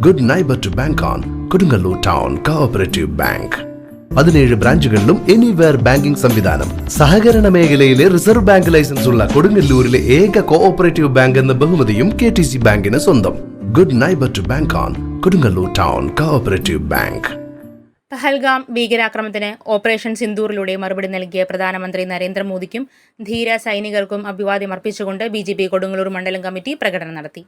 Good neighbor to bank on. Kodungalur Town Cooperative Bank. 17 ബ്രാഞ്ചുകളിലും anywhere banking സംവിധാനം. സഹകരണ മേഖലയിലെ റിസർവ് ബാങ്ക് ലൈസൻസ് ഉള്ള കൊടുങ്ങല്ലൂരിലെ ഏക കോഓപ്പറേറ്റീവ് ബാങ്ക് എന്ന ബഹുമതിയും KTC ബാങ്കിന് സ്വന്തം. Good neighbor to bank on. Kodungalur Town Cooperative Bank. Pahalgam ഭീകരാക്രമണത്തിന് ഓപ്പറേഷൻ സിന്ദൂറിലൂടെ മറുപടി നൽകിയ പ്രധാനമന്ത്രി നരേന്ദ്രമോദിക്കും ധീര സൈനികർക്കും അഭിവാദ്യം അർപ്പിച്ചുകൊണ്ട് BJP കൊടുങ്ങല്ലൂർ മണ്ഡലം കമ്മിറ്റി പ്രകടനം നടത്തി.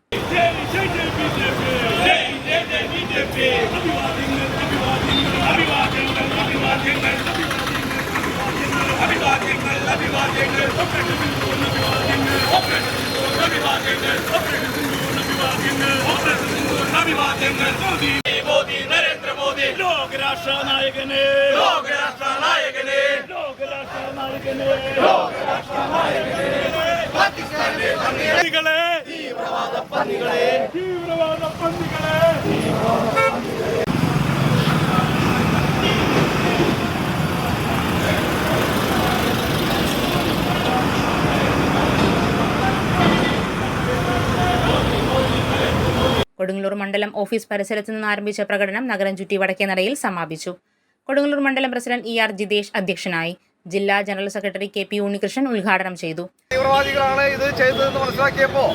കൊടുങ്ങല്ലൂർ മണ്ഡലം ഓഫീസ് പരിസരത്ത് നിന്ന് ആരംഭിച്ച പ്രകടനം നഗരം ചുറ്റി വടക്കേനടയിൽ സമാപിച്ചു. കൊടുങ്ങല്ലൂർ മണ്ഡലം പ്രസിഡന്റ് ER ജിതേഷ് അധ്യക്ഷനായി. ജില്ലാ ജനറൽ സെക്രട്ടറി KP ഉണ്ണികൃഷ്ണൻ ഉദ്ഘാടനം ചെയ്തു. തീവ്രവാദികളാണ് ഇത് ചെയ്തതെന്ന് മനസ്സിലാക്കിയപ്പോൾ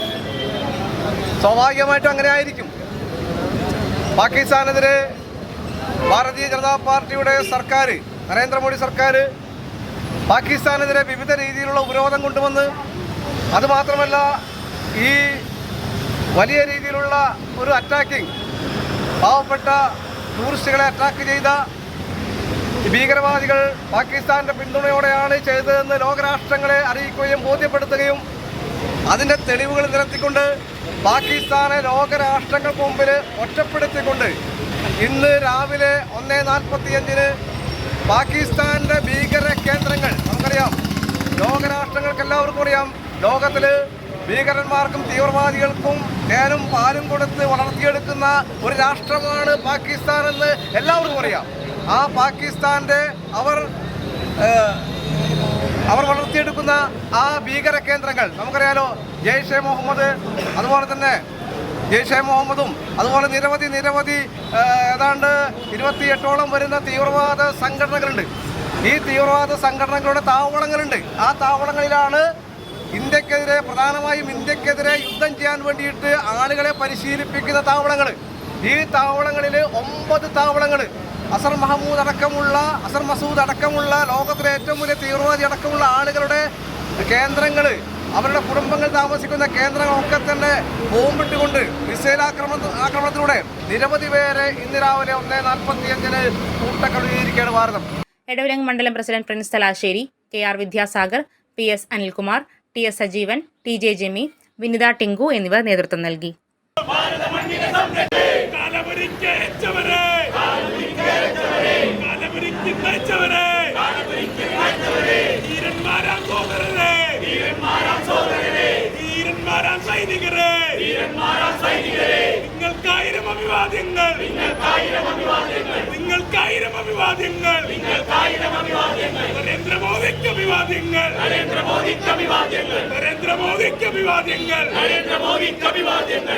സ്വാഭാവികമായിട്ടും അങ്ങനെ ആയിരിക്കും. പാകിസ്ഥാനെതിരെ ഭാരതീയ ജനതാ പാർട്ടിയുടെ സർക്കാർ, നരേന്ദ്രമോദി സർക്കാർ പാകിസ്ഥാനെതിരെ വിവിധ രീതിയിലുള്ള ഉപരോധം കൊണ്ടുവന്ന്, അതുമാത്രമല്ല ഈ വലിയ രീതിയിലുള്ള ഒരു അറ്റാക്കിംഗ്, പാവപ്പെട്ട ടൂറിസ്റ്റുകളെ അറ്റാക്ക് ചെയ്ത ഭീകരവാദികൾ പാകിസ്ഥാന്റെ പിന്തുണയോടെയാണ് ചെയ്തതെന്ന് ലോകരാഷ്ട്രങ്ങളെ അറിയിക്കുകയും ബോധ്യപ്പെടുത്തുകയും അതിൻ്റെ തെളിവുകൾ നിരത്തിക്കൊണ്ട് പാകിസ്ഥാനെ ലോകരാഷ്ട്രങ്ങൾക്ക് മുമ്പിൽ ഒറ്റപ്പെടുത്തിക്കൊണ്ട് ഇന്ന് രാവിലെ 1:45 പാകിസ്ഥാന്റെ ഭീകര കേന്ദ്രങ്ങൾ, നമുക്കറിയാം, ലോകരാഷ്ട്രങ്ങൾക്ക് എല്ലാവർക്കും അറിയാം, ലോകത്തിൽ ഭീകരന്മാർക്കും തീവ്രവാദികൾക്കും തേനും പാലും കൊടുത്ത് വളർത്തിയെടുക്കുന്ന ഒരു രാഷ്ട്രമാണ് പാകിസ്ഥാൻ എന്ന് എല്ലാവർക്കും അറിയാം. ആ പാകിസ്ഥാന്റെ അവർ വളർത്തിയെടുക്കുന്ന ആ ഭീകര കേന്ദ്രങ്ങൾ നമുക്കറിയാലോ. ജെയ്ഷെ മുഹമ്മദ്, അതുപോലെ തന്നെ ജെയ്ഷെ മുഹമ്മദും അതുപോലെ നിരവധി ഏതാണ്ട് 28ഓളം വരുന്ന തീവ്രവാദ സംഘടനകളുണ്ട്. ഈ തീവ്രവാദ സംഘടനകളുടെ താവളങ്ങളുണ്ട്. ആ താവളങ്ങളിലാണ് പ്രധാനമായും ഇന്ത്യക്കെതിരെ യുദ്ധം ചെയ്യാൻ വേണ്ടിയിട്ട് ആളുകളെ പരിശീലിപ്പിക്കുന്ന താവളങ്ങൾ. ഈ താവളങ്ങളിൽ 9 താവളങ്ങൾ അസർ മസൂദ് അടക്കമുള്ള ലോകത്തിലെ ഏറ്റവും വലിയ തീവ്രവാദി അടക്കമുള്ള ആളുകളുടെ കേന്ദ്രങ്ങൾ, അവരുടെ കുടുംബങ്ങൾ താമസിക്കുന്ന കേന്ദ്രങ്ങളൊക്കെ തന്നെ ബോംബിട്ടുകൊണ്ട് മിസൈൽ ആക്രമണത്തിലൂടെ നിരവധി പേരെ ഇന്ന് രാവിലെ 1:45 കൂട്ടക്കൊലയിരിക്കുകയാണ് ഭാരതം. എടവിലങ്ങ് മണ്ഡലം president Prince Thalassery, KR Vidyasagar, PS Anilkumar, TS Sajeevan, TJ Jemy, Vinitha Tinku എന്നിവർ നേതൃത്വം നൽകി. നരേന്ദ്രമോദിക്ക് അഭിവാദ്യങ്ങൾ.